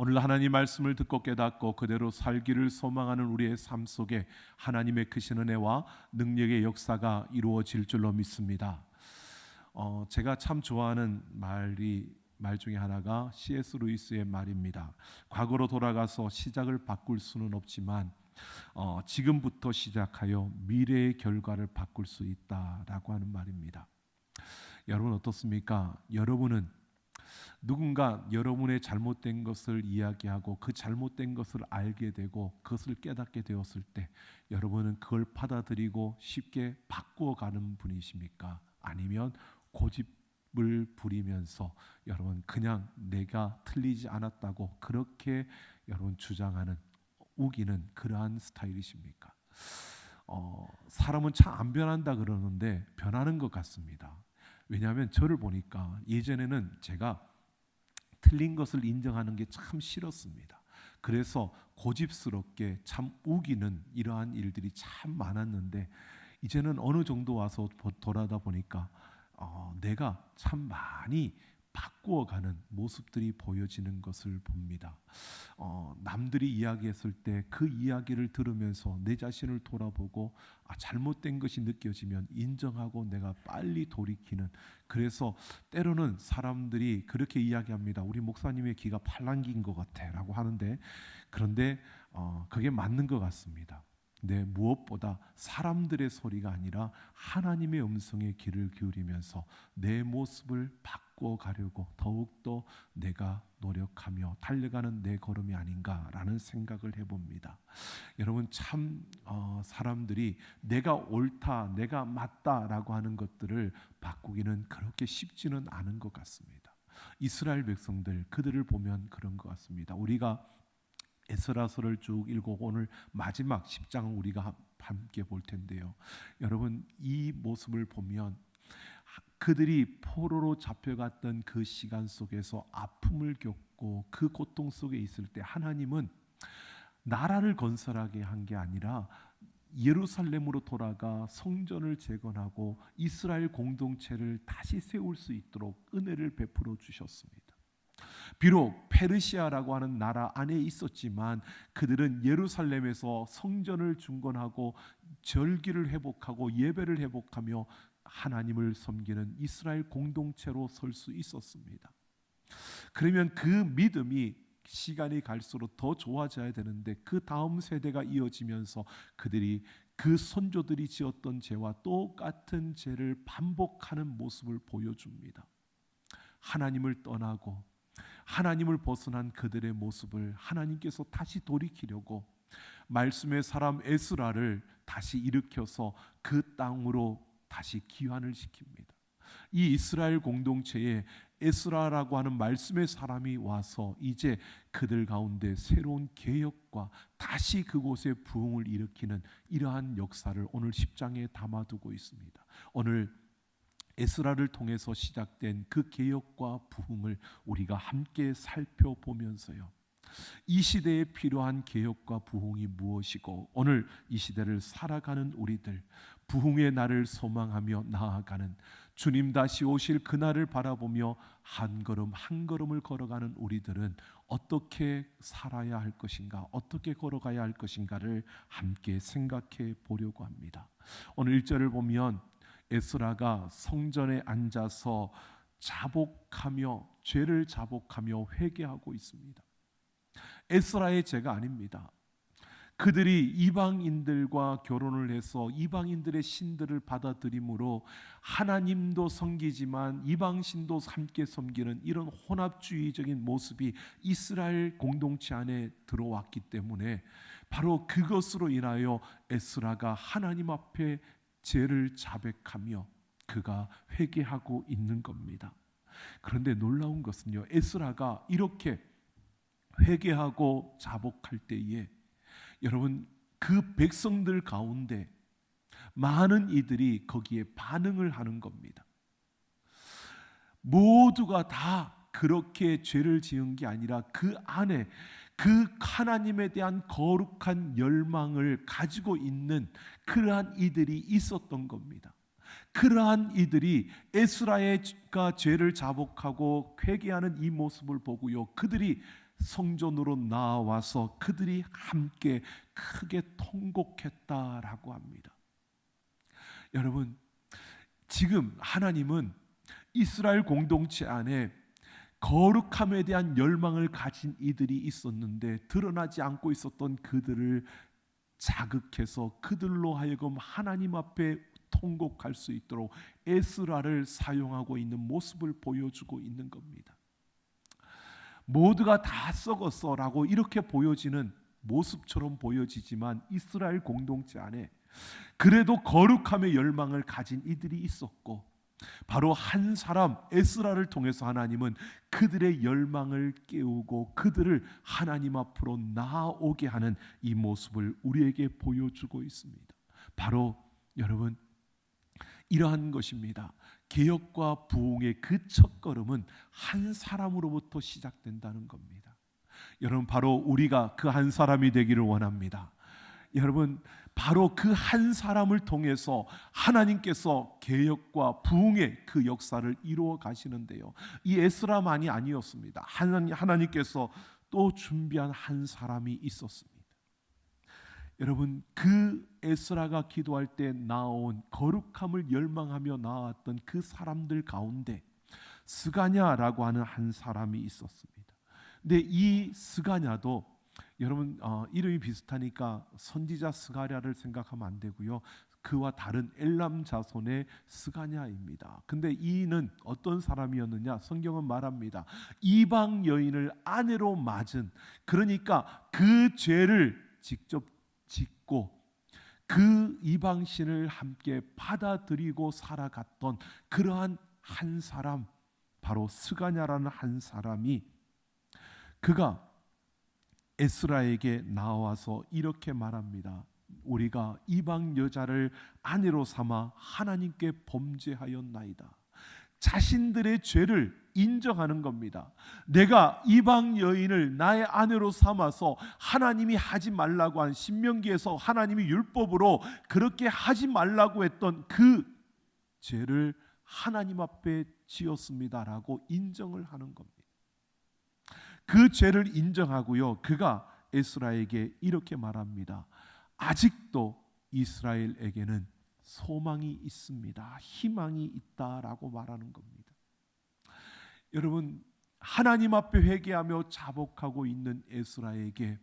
오늘 하나님 말씀을 듣고 깨닫고 그대로 살기를 소망하는 우리의 삶 속에 하나님의 크신 은혜와 능력의 역사가 이루어질 줄로 믿습니다. 제가 참 좋아하는 말 중에 하나가 C.S. 루이스의 말입니다. 과거로 돌아가서 시작을 바꿀 수는 없지만 지금부터 시작하여 미래의 결과를 바꿀 수 있다라고 하는 말입니다. 여러분 어떻습니까? 여러분은 누군가 여러분의 잘못된 것을 이야기하고 그 잘못된 것을 알게 되고 그것을 깨닫게 되었을 때 여러분은 그걸 받아들이고 쉽게 바꾸어가는 분이십니까? 아니면 고집을 부리면서 여러분 그냥 내가 틀리지 않았다고 그렇게 여러분 주장하는 우기는 그러한 스타일이십니까? 사람은 참 안 변한다 그러는데 변하는 것 같습니다. 왜냐하면 저를 보니까 예전에는 제가 틀린 것을 인정하는 게 참 싫었습니다. 그래서 고집스럽게 참 우기는 이러한 일들이 참 많았는데 이제는 어느 정도 와서 돌아다 보니까 내가 참 많이 바꾸어가는 모습들이 보여지는 것을 봅니다. 남들이 이야기했을 때 그 이야기를 들으면서 내 자신을 돌아보고 잘못된 것이 느껴지면 인정하고 내가 빨리 돌이키는, 그래서 때로는 사람들이 그렇게 이야기합니다. 우리 목사님의 귀가 팔랑귀인 것 같아 라고 하는데, 그런데 그게 맞는 것 같습니다. 근데 무엇보다 사람들의 소리가 아니라 하나님의 음성에 귀를 기울이면서 내 모습을 바꿔가려고 더욱더 내가 노력하며 달려가는 내 걸음이 아닌가라는 생각을 해봅니다. 여러분 참 사람들이 내가 옳다, 내가 맞다라고 하는 것들을 바꾸기는 그렇게 쉽지는 않은 것 같습니다. 이스라엘 백성들, 그들을 보면 그런 것 같습니다. 우리가 에스라서를 쭉 읽고 오늘 마지막 10장을 우리가 함께 볼 텐데요. 여러분 이 모습을 보면 그들이 포로로 잡혀갔던 그 시간 속에서 아픔을 겪고 그 고통 속에 있을 때 하나님은 나라를 건설하게 한 게 아니라 예루살렘으로 돌아가 성전을 재건하고 이스라엘 공동체를 다시 세울 수 있도록 은혜를 베풀어 주셨습니다. 비록 페르시아라고 하는 나라 안에 있었지만 그들은 예루살렘에서 성전을 중건하고 절기를 회복하고 예배를 회복하며 하나님을 섬기는 이스라엘 공동체로 설 수 있었습니다. 그러면 그 믿음이 시간이 갈수록 더 좋아져야 되는데 그 다음 세대가 이어지면서 그들이 그 선조들이 지었던 죄와 똑같은 죄를 반복하는 모습을 보여줍니다. 하나님을 떠나고 하나님을 벗어난 그들의 모습을 하나님께서 다시 돌이키려고 말씀의 사람 에스라를 다시 일으켜서 그 땅으로 다시 귀환을 시킵니다. 이 이스라엘 공동체에 에스라라고 하는 말씀의 사람이 와서 이제 그들 가운데 새로운 개혁과 다시 그곳에 부흥을 일으키는 이러한 역사를 오늘 10장에 담아두고 있습니다. 오늘 에스라를 통해서 시작된 그 개혁과 부흥을 우리가 함께 살펴보면서요, 이 시대에 필요한 개혁과 부흥이 무엇이고 오늘 이 시대를 살아가는 우리들, 부흥의 날을 소망하며 나아가는, 주님 다시 오실 그날을 바라보며 한 걸음 한 걸음을 걸어가는 우리들은 어떻게 살아야 할 것인가, 어떻게 걸어가야 할 것인가를 함께 생각해 보려고 합니다. 오늘 1절을 보면 에스라가 성전에 앉아서 자복하며 죄를 자복하며 회개하고 있습니다. 에스라의 죄가 아닙니다. 그들이 이방인들과 결혼을 해서 이방인들의 신들을 받아들임으로 하나님도 섬기지만 이방신도 함께 섬기는 이런 혼합주의적인 모습이 이스라엘 공동체 안에 들어왔기 때문에 바로 그것으로 인하여 에스라가 하나님 앞에 죄를 자백하며 그가 회개하고 있는 겁니다. 그런데 놀라운 것은요, 에스라가 이렇게 회개하고 자복할 때에 여러분 그 백성들 가운데 많은 이들이 거기에 반응을 하는 겁니다. 모두가 다 그렇게 죄를 지은 게 아니라 그 안에 그 하나님에 대한 거룩한 열망을 가지고 있는 그러한 이들이 있었던 겁니다. 그러한 이들이 에스라가 죄를 자복하고 회개하는 이 모습을 보고요, 그들이 성전으로 나와서 그들이 함께 크게 통곡했다라고 합니다. 여러분, 지금 하나님은 이스라엘 공동체 안에 거룩함에 대한 열망을 가진 이들이 있었는데 드러나지 않고 있었던 그들을 자극해서 그들로 하여금 하나님 앞에 통곡할 수 있도록 에스라를 사용하고 있는 모습을 보여주고 있는 겁니다. 모두가 다 썩었어라고 이렇게 보여지는 모습처럼 보여지지만 이스라엘 공동체 안에 그래도 거룩함의 열망을 가진 이들이 있었고, 바로 한 사람 에스라를 통해서 하나님은 그들의 열망을 깨우고 그들을 하나님 앞으로 나아오게 하는 이 모습을 우리에게 보여주고 있습니다. 바로 여러분, 이러한 것입니다. 개혁과 부흥의 그 첫걸음은 한 사람으로부터 시작된다는 겁니다. 여러분, 바로 우리가 그 한 사람이 되기를 원합니다. 여러분, 바로 그 한 사람을 통해서 하나님께서 개혁과 부흥의 그 역사를 이루어 가시는데요, 이 에스라만이 아니었습니다. 하나님께서 또 준비한 한 사람이 있었습니다. 여러분, 그 에스라가 기도할 때 나온 거룩함을 열망하며 나왔던 그 사람들 가운데 스가냐라고 하는 한 사람이 있었습니다. 근데 이 스가냐도 여러분 이름이 비슷하니까 선지자 스가랴를 생각하면 안 되고요, 그와 다른 엘람 자손의 스가냐입니다. 근데 이는 어떤 사람이었느냐? 성경은 말합니다. 이방 여인을 아내로 맞은, 그러니까 그 죄를 직접 짓고 그 이방신을 함께 받아들이고 살아갔던 그러한 한 사람, 바로 스가냐라는 한 사람이, 그가 에스라에게 나와서 이렇게 말합니다. 우리가 이방 여자를 아내로 삼아 하나님께 범죄하였나이다. 자신들의 죄를 인정하는 겁니다. 내가 이방 여인을 나의 아내로 삼아서 하나님이 하지 말라고 한, 신명기에서 하나님이 율법으로 그렇게 하지 말라고 했던 그 죄를 하나님 앞에 지었습니다라고 인정을 하는 겁니다. 그 죄를 인정하고요, 그가 에스라에게 이렇게 말합니다. 아직도 이스라엘에게는 소망이 있습니다. 희망이 있다라고 말하는 겁니다. 여러분, 하나님 앞에 회개하며 자복하고 있는 에스라에게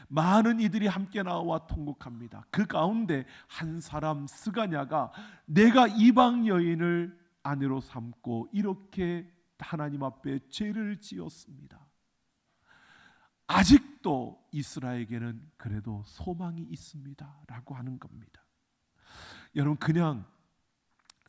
많은 이들이 함께 나와 통곡합니다. 그 가운데 한 사람 스가냐가 내가 이방 여인을 아내로 삼고 이렇게 하나님 앞에 죄를 지었습니다. 아직도 이스라엘에게는 그래도 소망이 있습니다 라고 하는 겁니다. 여러분, 그냥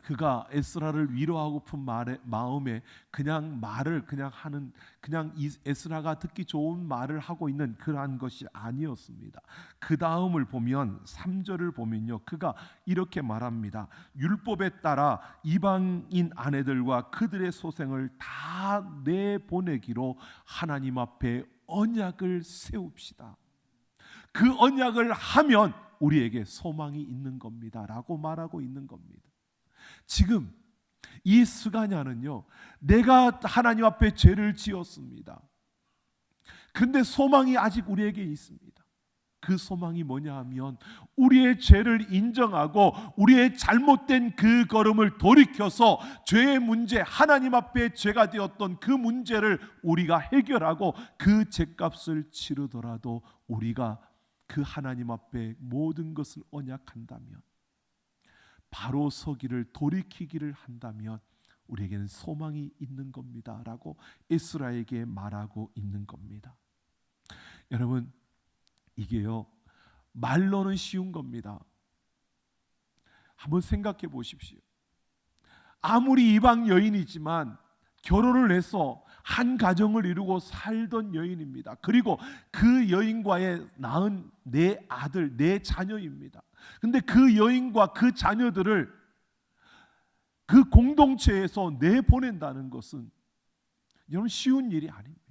그가 에스라를 위로하고픈 마음에 그냥 말을 하는, 그냥 에스라가 듣기 좋은 말을 하고 있는 그러한 것이 아니었습니다. 그 다음을 보면 3절을 보면요, 그가 이렇게 말합니다. 율법에 따라 이방인 아내들과 그들의 소생을 다 내보내기로 하나님 앞에 언약을 세웁시다. 그 언약을 하면 우리에게 소망이 있는 겁니다 라고 말하고 있는 겁니다. 지금 이 스가냐는요, 내가 하나님 앞에 죄를 지었습니다. 그런데 소망이 아직 우리에게 있습니다. 그 소망이 뭐냐 하면 우리의 죄를 인정하고 우리의 잘못된 그 걸음을 돌이켜서 죄의 문제, 하나님 앞에 죄가 되었던 그 문제를 우리가 해결하고 그 죄값을 치르더라도 우리가 그 하나님 앞에 모든 것을 언약한다면, 바로 서기를 돌이키기를 한다면 우리에게는 소망이 있는 겁니다 라고 에스라에게 말하고 있는 겁니다. 여러분, 이게요, 말로는 쉬운 겁니다. 한번 생각해 보십시오. 아무리 이방 여인이지만 결혼을 해서 한 가정을 이루고 살던 여인입니다. 그리고 그 여인과의 낳은 네 아들, 네 자녀입니다. 근데 그 여인과 그 자녀들을 그 공동체에서 내보낸다는 것은 여러분 쉬운 일이 아닙니다.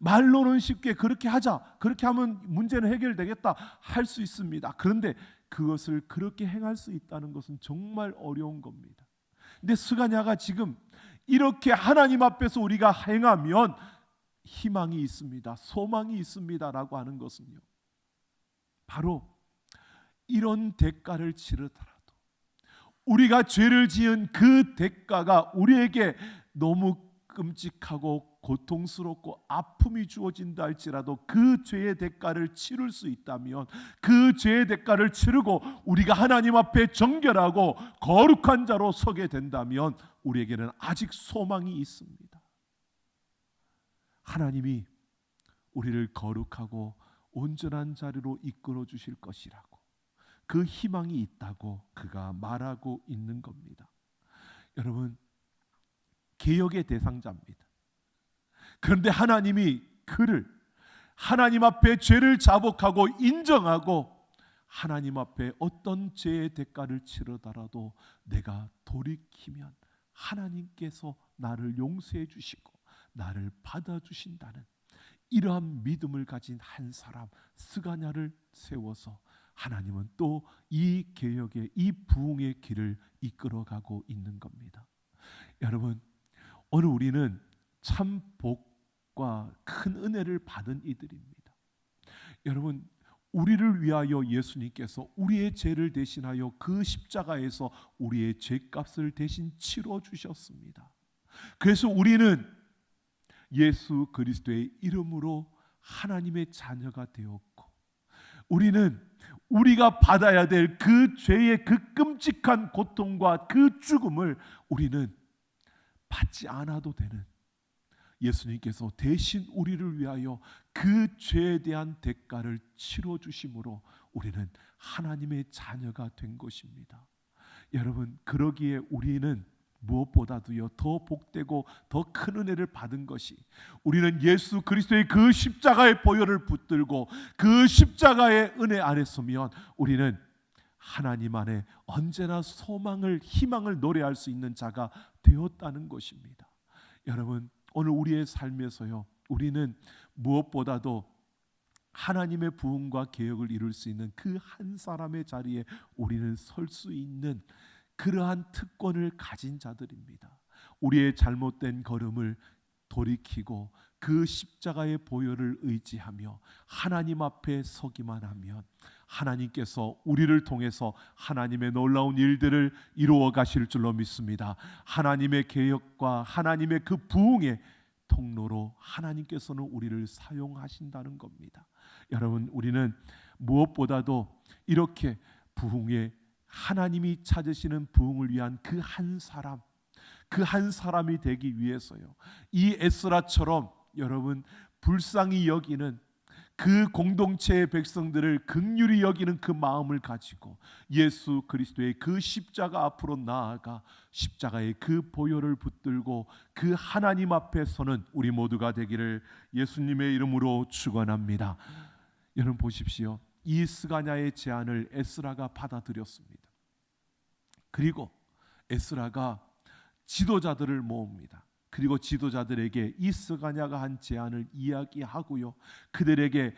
말로는 쉽게 그렇게 하자, 그렇게 하면 문제는 해결되겠다 할 수 있습니다. 그런데 그것을 그렇게 행할 수 있다는 것은 정말 어려운 겁니다. 근데 스가냐가 지금 이렇게 하나님 앞에서 우리가 행하면 희망이 있습니다, 소망이 있습니다라고 하는 것은요, 바로 이런 대가를 치르더라도 우리가 죄를 지은 그 대가가 우리에게 너무 끔찍하고 고통스럽고 아픔이 주어진다 할지라도 그 죄의 대가를 치를 수 있다면, 그 죄의 대가를 치르고 우리가 하나님 앞에 정결하고 거룩한 자로 서게 된다면 우리에게는 아직 소망이 있습니다. 하나님이 우리를 거룩하고 온전한 자리로 이끌어 주실 것이라고, 그 희망이 있다고 그가 말하고 있는 겁니다. 여러분, 개혁의 대상자입니다. 그런데 하나님이 그를 하나님 앞에 죄를 자복하고 인정하고 하나님 앞에 어떤 죄의 대가를 치르더라도 내가 돌이키면 하나님께서 나를 용서해 주시고 나를 받아주신다는 이러한 믿음을 가진 한 사람 스가냐를 세워서 하나님은 또 이 개혁의, 이 부흥의 길을 이끌어가고 있는 겁니다. 여러분, 오늘 우리는 참 복과 큰 은혜를 받은 이들입니다. 여러분, 우리를 위하여 예수님께서 우리의 죄를 대신하여 그 십자가에서 우리의 죄값을 대신 치러 주셨습니다. 그래서 우리는 예수 그리스도의 이름으로 하나님의 자녀가 되었고, 우리는 우리가 받아야 될 그 죄의 그 끔찍한 고통과 그 죽음을 우리는 받지 않아도 되는, 예수님께서 대신 우리를 위하여 그 죄에 대한 대가를 치러 주심으로 우리는 하나님의 자녀가 된 것입니다. 여러분, 그러기에 우리는 무엇보다도요 더 복되고 더 큰 은혜를 받은 것이, 우리는 예수 그리스도의 그 십자가의 보혈을 붙들고 그 십자가의 은혜 안에 서면 우리는 하나님 안에 언제나 소망을, 희망을 노래할 수 있는 자가 되었다는 것입니다. 여러분, 오늘 우리의 삶에서요 우리는 무엇보다도 하나님의 부흥과 개혁을 이룰 수 있는 그 한 사람의 자리에 우리는 설 수 있는 그러한 특권을 가진 자들입니다. 우리의 잘못된 걸음을 돌이키고 그 십자가의 보혈을 의지하며 하나님 앞에 서기만 하면 하나님께서 우리를 통해서 하나님의 놀라운 일들을 이루어 가실 줄로 믿습니다. 하나님의 개혁과 하나님의 그 부흥의 통로로 하나님께서는 우리를 사용하신다는 겁니다. 여러분, 우리는 무엇보다도 이렇게 부흥의 하나님이 찾으시는 부흥을 위한 그 한 사람, 그 한 사람이 되기 위해서요, 이 에스라처럼 여러분 불쌍히 여기는 그 공동체의 백성들을 긍휼히 여기는 그 마음을 가지고 예수 그리스도의 그 십자가 앞으로 나아가 십자가의 그 보혈을 붙들고 그 하나님 앞에 서는 우리 모두가 되기를 예수님의 이름으로 축원합니다. 여러분 보십시오. 이 스가냐의 제안을 에스라가 받아들였습니다. 그리고 에스라가 지도자들을 모읍니다. 그리고 지도자들에게 이 스가냐가 한 제안을 이야기하고요, 그들에게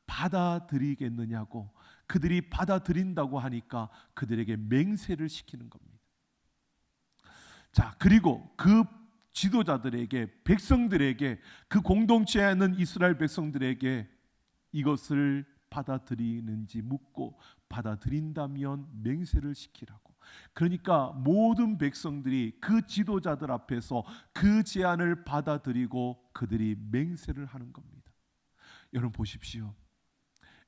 받아들이겠느냐고, 그들이 받아들인다고 하니까 그들에게 맹세를 시키는 겁니다. 자, 그리고 그 지도자들에게, 백성들에게, 그 공동체에 있는 이스라엘 백성들에게 이것을 받아들이는지 묻고 받아들인다면 맹세를 시키라고. 그러니까 모든 백성들이 그 지도자들 앞에서 그 제안을 받아들이고 그들이 맹세를 하는 겁니다. 여러분 보십시오.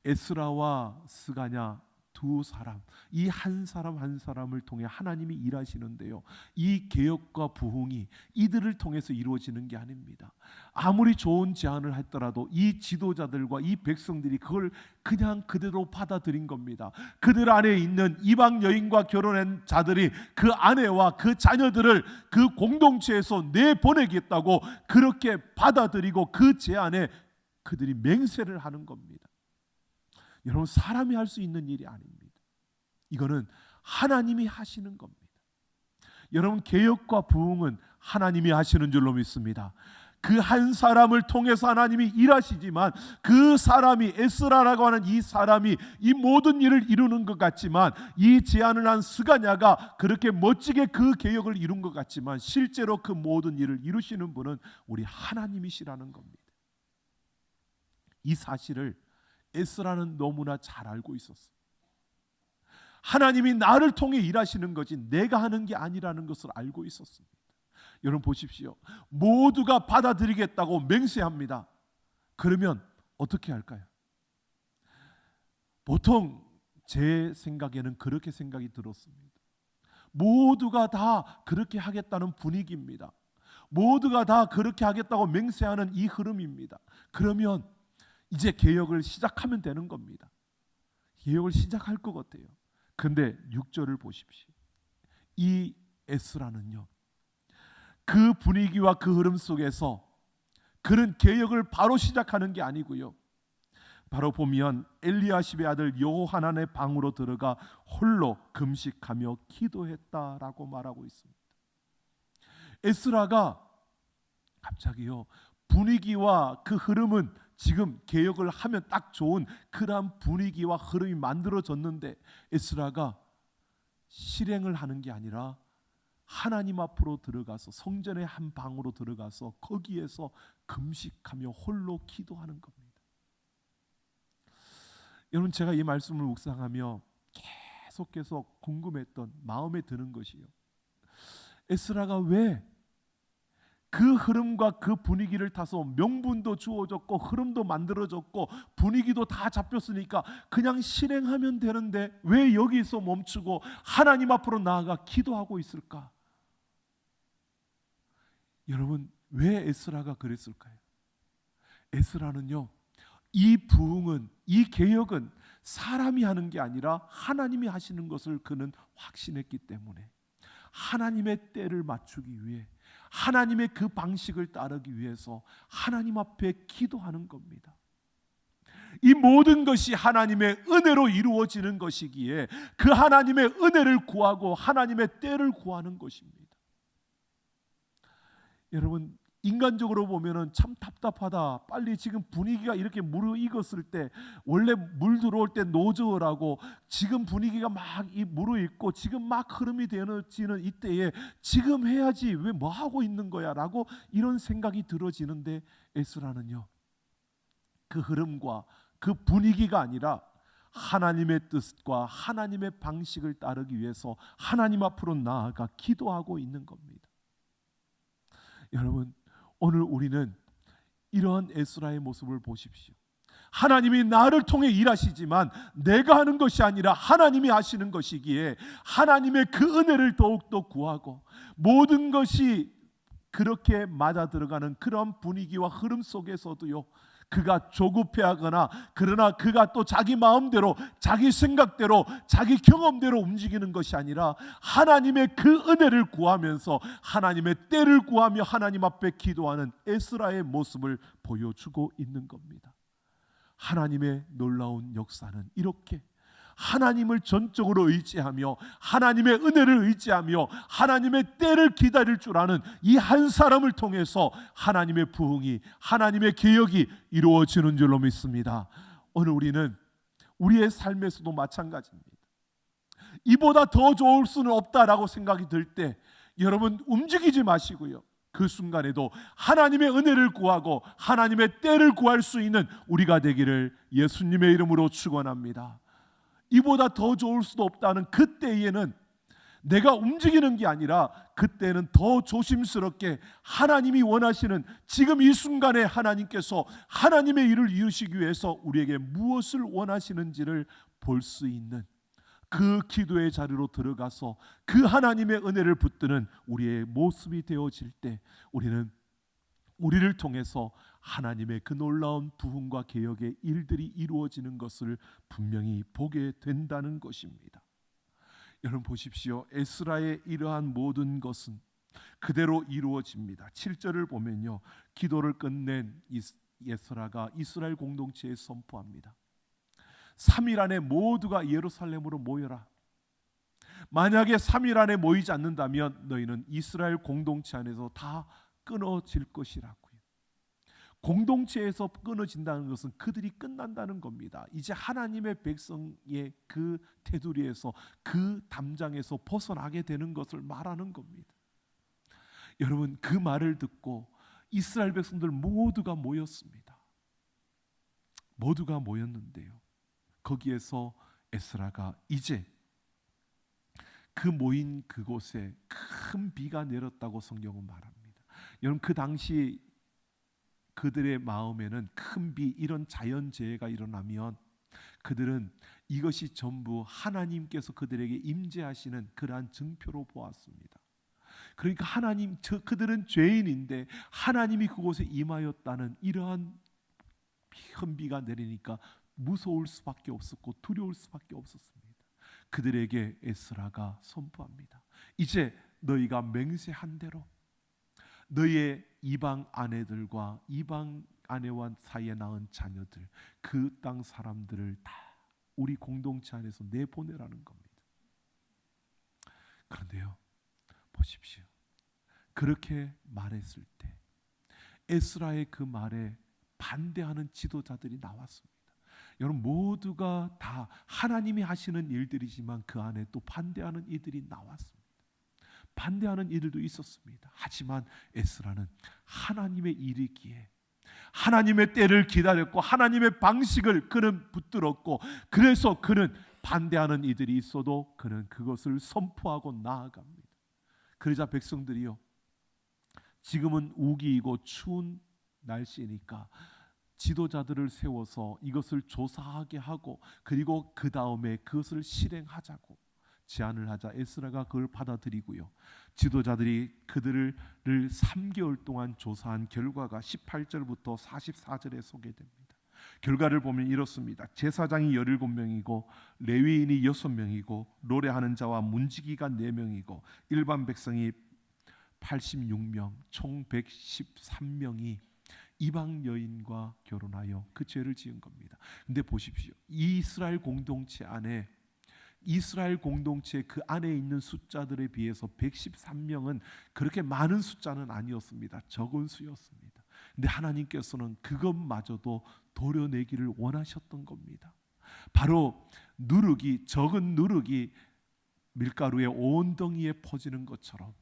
에스라와 스가냐 두 사람, 이 한 사람 한 사람을 통해 하나님이 일하시는데요, 이 개혁과 부흥이 이들을 통해서 이루어지는 게 아닙니다. 아무리 좋은 제안을 했더라도 이 지도자들과 이 백성들이 그걸 그냥 그대로 받아들인 겁니다. 그들 안에 있는 이방 여인과 결혼한 자들이 그 아내와 그 자녀들을 그 공동체에서 내보내겠다고 그렇게 받아들이고 그 제안에 그들이 맹세를 하는 겁니다. 여러분, 사람이 할 수 있는 일이 아닙니다. 이거는 하나님이 하시는 겁니다. 여러분, 개혁과 부흥은 하나님이 하시는 줄로 믿습니다. 그 한 사람을 통해서 하나님이 일하시지만 그 사람이, 에스라라고 하는 이 사람이 이 모든 일을 이루는 것 같지만, 이 제안을 한 스가냐가 그렇게 멋지게 그 개혁을 이룬 것 같지만 실제로 그 모든 일을 이루시는 분은 우리 하나님이시라는 겁니다. 이 사실을 에스라는 너무나 잘 알고 있었어요. 하나님이 나를 통해 일하시는 거지 내가 하는 게 아니라는 것을 알고 있었습니다. 여러분 보십시오. 모두가 받아들이겠다고 맹세합니다. 그러면 어떻게 할까요? 보통 제 생각에는 그렇게 생각이 들었습니다. 모두가 다 그렇게 하겠다는 분위기입니다. 모두가 다 그렇게 하겠다고 맹세하는 이 흐름입니다. 그러면 이제 개혁을 시작하면 되는 겁니다. 개혁을 시작할 것 같아요. 근데 6절을 보십시오. 이 에스라는요, 그 분위기와 그 흐름 속에서 그는 개혁을 바로 시작하는 게 아니고요, 바로 보면 엘리야십의 아들 여호하난의 방으로 들어가 홀로 금식하며 기도했다라고 말하고 있습니다. 에스라가 갑자기요, 분위기와 그 흐름은 지금 개혁을 하면 딱 좋은 그러한 분위기와 흐름이 만들어졌는데 에스라가 실행을 하는 게 아니라 하나님 앞으로 들어가서 성전의 한 방으로 들어가서 거기에서 금식하며 홀로 기도하는 겁니다. 여러분, 제가 이 말씀을 묵상하며 계속해서 궁금했던, 마음에 드는 것이요, 에스라가 왜 그 흐름과 그 분위기를 타서 명분도 주어졌고 흐름도 만들어졌고 분위기도 다 잡혔으니까 그냥 실행하면 되는데 왜 여기서 멈추고 하나님 앞으로 나아가 기도하고 있을까? 여러분, 왜 에스라가 그랬을까요? 에스라는요, 이 부흥은, 이 개혁은 사람이 하는 게 아니라 하나님이 하시는 것을 그는 확신했기 때문에 하나님의 때를 맞추기 위해, 하나님의 그 방식을 따르기 위해서 하나님 앞에 기도하는 겁니다. 이 모든 것이 하나님의 은혜로 이루어지는 것이기에 그 하나님의 은혜를 구하고 하나님의 때를 구하는 것입니다. 여러분, 인간적으로 보면은 참 답답하다. 빨리 지금 분위기가 이렇게 무르익었을 때, 원래 물 들어올 때 노저으라고 지금 분위기가 막 무르익고 지금 막 흐름이 되어지는 이때에 지금 해야지 왜 뭐 하고 있는 거야 라고 이런 생각이 들어지는데, 에스라는요, 그 흐름과 그 분위기가 아니라 하나님의 뜻과 하나님의 방식을 따르기 위해서 하나님 앞으로 나아가 기도하고 있는 겁니다. 여러분, 오늘 우리는 이러한 에스라의 모습을 보십시오. 하나님이 나를 통해 일하시지만 내가 하는 것이 아니라 하나님이 하시는 것이기에 하나님의 그 은혜를 더욱더 구하고 모든 것이 그렇게 맞아 들어가는 그런 분위기와 흐름 속에서도요, 그가 조급해하거나 그러나 그가 또 자기 마음대로 자기 생각대로 자기 경험대로 움직이는 것이 아니라 하나님의 그 은혜를 구하면서 하나님의 때를 구하며 하나님 앞에 기도하는 에스라의 모습을 보여주고 있는 겁니다. 하나님의 놀라운 역사는 이렇게 하나님을 전적으로 의지하며 하나님의 은혜를 의지하며 하나님의 때를 기다릴 줄 아는 이 한 사람을 통해서 하나님의 부흥이, 하나님의 개혁이 이루어지는 줄로 믿습니다. 오늘 우리는 우리의 삶에서도 마찬가지입니다. 이보다 더 좋을 수는 없다라고 생각이 들 때 여러분 움직이지 마시고요, 그 순간에도 하나님의 은혜를 구하고 하나님의 때를 구할 수 있는 우리가 되기를 예수님의 이름으로 축원합니다. 이보다 더 좋을 수도 없다는 그때에는 내가 움직이는 게 아니라 그때는 더 조심스럽게 하나님이 원하시는 지금 이 순간에 하나님께서 하나님의 일을 이루시기 위해서 우리에게 무엇을 원하시는지를 볼 수 있는 그 기도의 자리로 들어가서 그 하나님의 은혜를 붙드는 우리의 모습이 되어질 때 우리는 우리를 통해서 하나님의 그 놀라운 부흥과 개혁의 일들이 이루어지는 것을 분명히 보게 된다는 것입니다. 여러분 보십시오. 에스라의 이러한 모든 것은 그대로 이루어집니다. 7절을 보면요, 기도를 끝낸 에스라가 이스라엘 공동체에 선포합니다. 3일 안에 모두가 예루살렘으로 모여라. 만약에 3일 안에 모이지 않는다면 너희는 이스라엘 공동체 안에서 다 끊어질 것이라고요. 공동체에서 끊어진다는 것은 그들이 끝난다는 겁니다. 이제 하나님의 백성의 그 테두리에서, 그 담장에서 벗어나게 되는 것을 말하는 겁니다. 여러분, 그 말을 듣고 이스라엘 백성들 모두가 모였습니다. 모두가 모였는데요. 거기에서 에스라가 이제 그 모인 그곳에 큰 비가 내렸다고 성경은 말합니다. 여러분, 그 당시 그들의 마음에는 큰 비, 이런 자연재해가 일어나면 그들은 이것이 전부 하나님께서 그들에게 임재하시는 그러한 증표로 보았습니다. 그러니까 그들은 죄인인데 하나님이 그곳에 임하였다는 이러한 큰 비가 내리니까 무서울 수밖에 없었고 두려울 수밖에 없었습니다. 그들에게 에스라가 선포합니다. 이제 너희가 맹세한 대로 너희의 이방 아내들과 이방 아내와 사이에 낳은 자녀들, 그 땅 사람들을 다 우리 공동체 안에서 내보내라는 겁니다. 그런데요, 보십시오. 그렇게 말했을 때 에스라의 그 말에 반대하는 지도자들이 나왔습니다. 여러분, 모두가 다 하나님이 하시는 일들이지만 그 안에 또 반대하는 이들이 나왔습니다. 반대하는 이들도 있었습니다. 하지만 에스라는 하나님의 일이기에 하나님의 때를 기다렸고 하나님의 방식을 그는 붙들었고, 그래서 그는 반대하는 이들이 있어도 그는 그것을 선포하고 나아갑니다. 그러자 백성들이요, 지금은 우기이고 추운 날씨니까 지도자들을 세워서 이것을 조사하게 하고 그리고 그 다음에 그것을 실행하자고 제안을 하자 에스라가 그걸 받아들이고요. 지도자들이 그들을 3개월 동안 조사한 결과가 18절부터 44절에 소개됩니다. 결과를 보면 이렇습니다. 제사장이 17명이고 레위인이 6명이고 노래하는 자와 문지기가 4명이고 일반 백성이 86명, 총 113명이 이방 여인과 결혼하여 그 죄를 지은 겁니다. 근데 보십시오. 이스라엘 공동체 안에 그 안에 있는 숫자들에 비해서 113명은 그렇게 많은 숫자는 아니었습니다. 적은 수였습니다. 근데 하나님께서는 그것마저도 도려내기를 원하셨던 겁니다. 바로 적은 누룩이 밀가루의 온덩이에 퍼지는 것처럼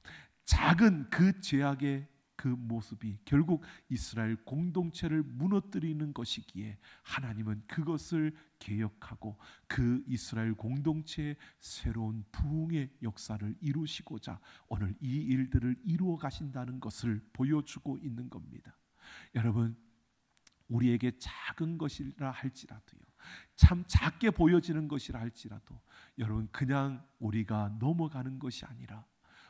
작은 그 죄악의 그 모습이 결국 이스라엘 공동체를 무너뜨리는 것이기에 하나님은 그것을 개혁하고 그 이스라엘 공동체의 새로운 부흥의 역사를 이루시고자 오늘 이 일들을 이루어 가신다는 것을 보여주고 있는 겁니다. 여러분, 우리에게 작은 것이라 할지라도요, 참 작게 보여지는 것이라 할지라도 여러분, 그냥 우리가 넘어가는 것이 아니라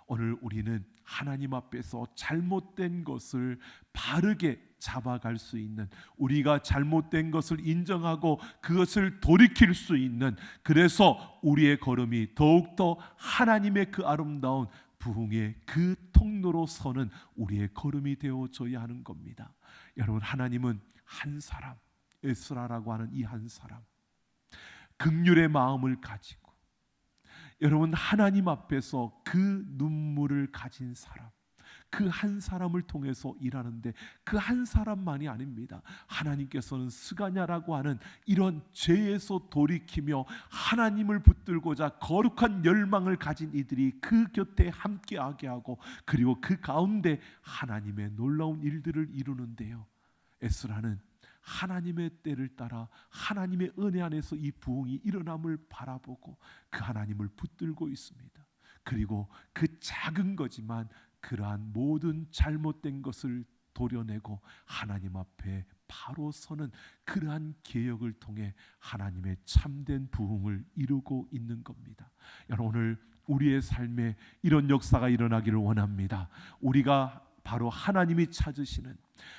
오늘 우리는 하나님 앞에서 잘못된 것을 바르게 잡아갈 수 있는, 우리가 잘못된 것을 인정하고 그것을 돌이킬 수 있는, 그래서 우리의 걸음이 더욱더 하나님의 그 아름다운 부흥의 그 통로로 서는 우리의 걸음이 되어져야 하는 겁니다. 여러분, 하나님은 한 사람, 에스라라고 하는 이 한 사람, 긍휼의 마음을 가지고 여러분 하나님 앞에서 그 눈물을 가진 사람, 그 한 사람을 통해서 일하는데 그 한 사람만이 아닙니다. 하나님께서는 스가냐라고 하는 이런 죄에서 돌이키며 하나님을 붙들고자 거룩한 열망을 가진 이들이 그 곁에 함께하게 하고 그리고 그 가운데 하나님의 놀라운 일들을 이루는데요, 에스라는 하나님의 때를 따라 하나님의 은혜 안에서 이 부흥이 일어남을 바라보고 그 하나님을 붙들고 있습니다. 그리고 그 작은 거지만 그러한 모든 잘못된 것을 도려내고 하나님 앞에 바로 서는 그러한 개혁을 통해 하나님의 참된 부흥을 이루고 있는 겁니다. 여러분, 오늘 우리의 삶에 이런 역사가 일어나기를 원합니다. 우리가 바로 하나님이 찾으시는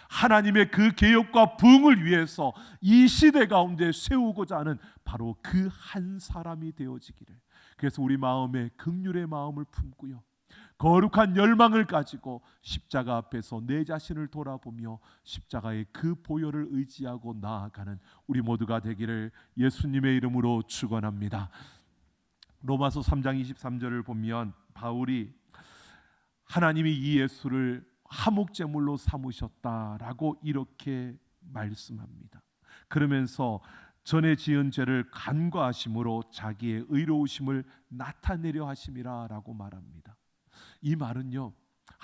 하나님의 그 개혁과 부흥을 위해서 이 시대 가운데 세우고자 하는 바로 그 한 사람이 되어지기를, 그래서 우리 마음에 긍휼의 마음을 품고요, 거룩한 열망을 가지고 십자가 앞에서 내 자신을 돌아보며 십자가의 그 보혈을 의지하고 나아가는 우리 모두가 되기를 예수님의 이름으로 축원합니다. 로마서 3장 23절을 보면 바울이 하나님이 이 예수를 화목제물로 삼으셨다라고 이렇게 말씀합니다. 그러면서 전에 지은 죄를 간과하심으로 자기의 의로우심을 나타내려 하심이라라고 말합니다. 이 말은요,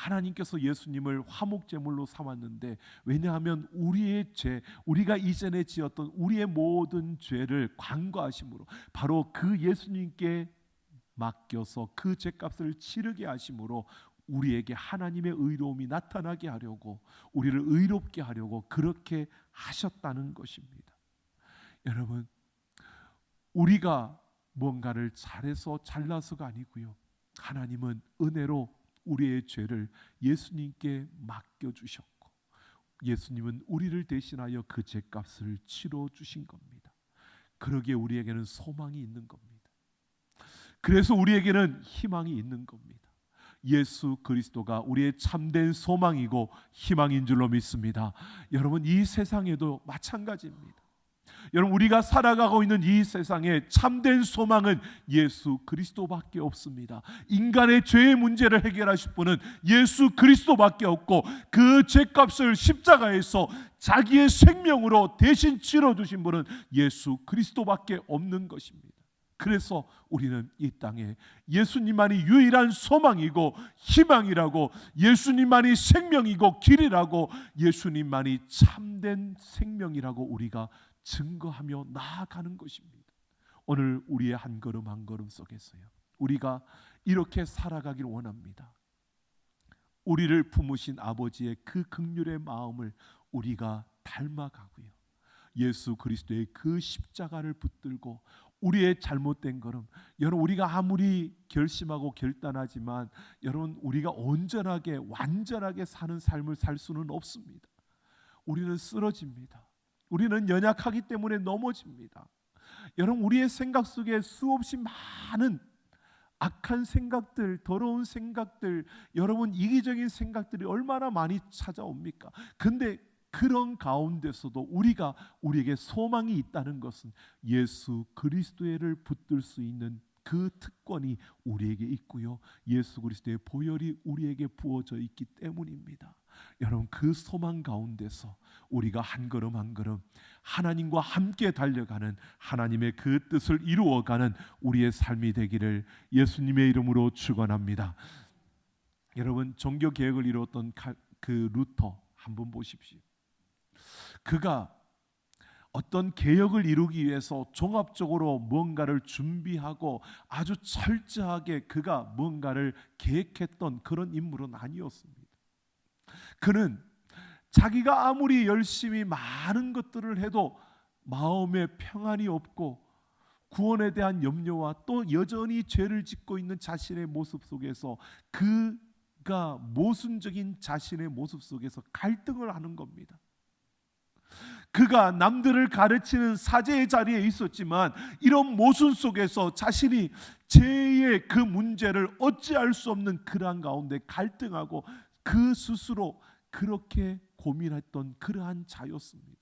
하나님께서 예수님을 화목제물로 삼았는데, 왜냐하면 우리의 죄, 우리가 이전에 지었던 우리의 모든 죄를 관과하심으로 바로 그 예수님께 맡겨서 그 죄값을 치르게 하심으로 우리에게 하나님의 의로움이 나타나게 하려고, 우리를 의롭게 하려고 그렇게 하셨다는 것입니다. 여러분, 우리가 뭔가를 잘해서 잘나서가 아니고요, 하나님은 은혜로 우리의 죄를 예수님께 맡겨주셨고, 예수님은 우리를 대신하여 그 죄값을 치러주신 겁니다. 그러기에 우리에게는 소망이 있는 겁니다. 그래서 우리에게는 희망이 있는 겁니다. 예수 그리스도가 우리의 참된 소망이고 희망인 줄로 믿습니다. 여러분, 이 세상에도 마찬가지입니다. 여러분, 우리가 살아가고 있는 이 세상에 참된 소망은 예수 그리스도밖에 없습니다. 인간의 죄의 문제를 해결하실 분은 예수 그리스도밖에 없고, 그 죄값을 십자가에서 자기의 생명으로 대신 치러주신 분은 예수 그리스도밖에 없는 것입니다. 그래서 우리는 이 땅에 예수님만이 유일한 소망이고 희망이라고, 예수님만이 생명이고 길이라고, 예수님만이 참된 생명이라고 우리가 증거하며 나아가는 것입니다. 오늘 우리의 한 걸음 한 걸음 속에서요, 우리가 이렇게 살아가길 원합니다. 우리를 품으신 아버지의 그 긍휼의 마음을 우리가 닮아가고요, 예수 그리스도의 그 십자가를 붙들고 우리의 잘못된 걸음, 여러분, 우리가 아무리 결심하고 결단하지만 여러분, 우리가 온전하게 완전하게 사는 삶을 살 수는 없습니다. 우리는 쓰러집니다. 우리는 연약하기 때문에 넘어집니다. 여러분, 우리의 생각 속에 수없이 많은 악한 생각들, 더러운 생각들, 여러분, 이기적인 생각들이 얼마나 많이 찾아옵니까? 근데 그런 가운데서도 우리에게 소망이 있다는 것은 예수 그리스도를 붙들 수 있는 그 특권이 우리에게 있고요, 예수 그리스도의 보혈이 우리에게 부어져 있기 때문입니다. 여러분, 그 소망 가운데서 우리가 한 걸음 한 걸음 하나님과 함께 달려가는, 하나님의 그 뜻을 이루어가는 우리의 삶이 되기를 예수님의 이름으로 축원합니다. 여러분, 종교개혁을 이루었던 그 루터 한번 보십시오. 그가 어떤 개혁을 이루기 위해서 종합적으로 뭔가를 준비하고 아주 철저하게 그가 뭔가를 계획했던 그런 인물은 아니었습니다. 그는 자기가 아무리 열심히 많은 것들을 해도 마음에 평안이 없고, 구원에 대한 염려와 또 여전히 죄를 짓고 있는 자신의 모습 속에서, 그가 모순적인 자신의 모습 속에서 갈등을 하는 겁니다. 그가 남들을 가르치는 사제의 자리에 있었지만 이런 모순 속에서 자신이 죄의 그 문제를 어찌할 수 없는 그러한 가운데 갈등하고 그 스스로 그렇게 고민했던 그러한 자였습니다.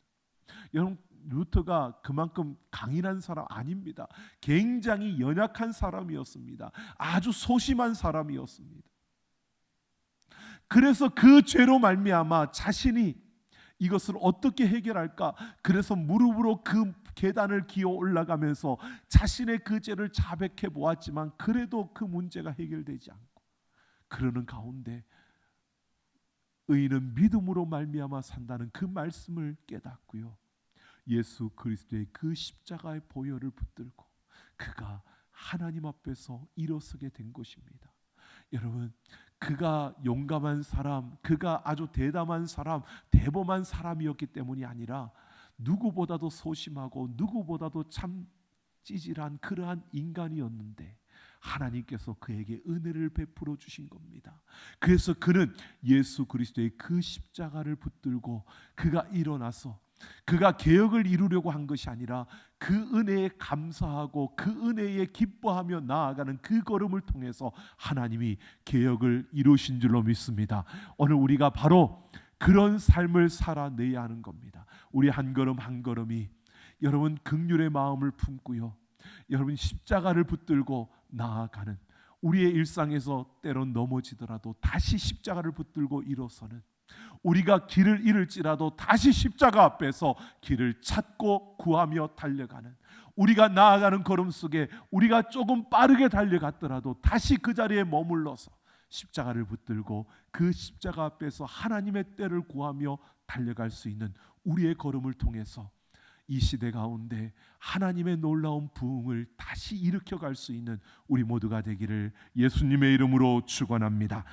여러분, 루터가 그만큼 강인한 사람 아닙니다. 굉장히 연약한 사람이었습니다. 아주 소심한 사람이었습니다. 그래서 그 죄로 말미암아 자신이 이것을 어떻게 해결할까? 그래서 무릎으로 그 계단을 기어 올라가면서 자신의 그 죄를 자백해 보았지만 그래도 그 문제가 해결되지 않고, 그러는 가운데 의인은 믿음으로 말미암아 산다는 그 말씀을 깨닫고요, 예수 그리스도의 그 십자가의 보혈을 붙들고 그가 하나님 앞에서 일어서게 된 것입니다. 여러분, 그가 용감한 사람, 그가 아주 대담한 사람, 대범한 사람이었기 때문이 아니라 누구보다도 소심하고 누구보다도 참 찌질한 그러한 인간이었는데 하나님께서 그에게 은혜를 베풀어 주신 겁니다. 그래서 그는 예수 그리스도의 그 십자가를 붙들고 그가 일어나서 그가 개혁을 이루려고 한 것이 아니라 그 은혜에 감사하고 그 은혜에 기뻐하며 나아가는 그 걸음을 통해서 하나님이 개혁을 이루신 줄로 믿습니다. 오늘 우리가 바로 그런 삶을 살아내야 하는 겁니다. 우리 한 걸음 한 걸음이 여러분 긍휼의 마음을 품고요, 여러분 십자가를 붙들고 나아가는, 우리의 일상에서 때론 넘어지더라도 다시 십자가를 붙들고 일어서는, 우리가 길을 잃을지라도 다시 십자가 앞에서 길을 찾고 구하며 달려가는, 우리가 나아가는 걸음 속에 우리가 조금 빠르게 달려갔더라도 다시 그 자리에 머물러서 십자가를 붙들고 그 십자가 앞에서 하나님의 때를 구하며 달려갈 수 있는 우리의 걸음을 통해서 이 시대 가운데 하나님의 놀라운 부흥을 다시 일으켜 갈 수 있는 우리 모두가 되기를 예수님의 이름으로 축원합니다.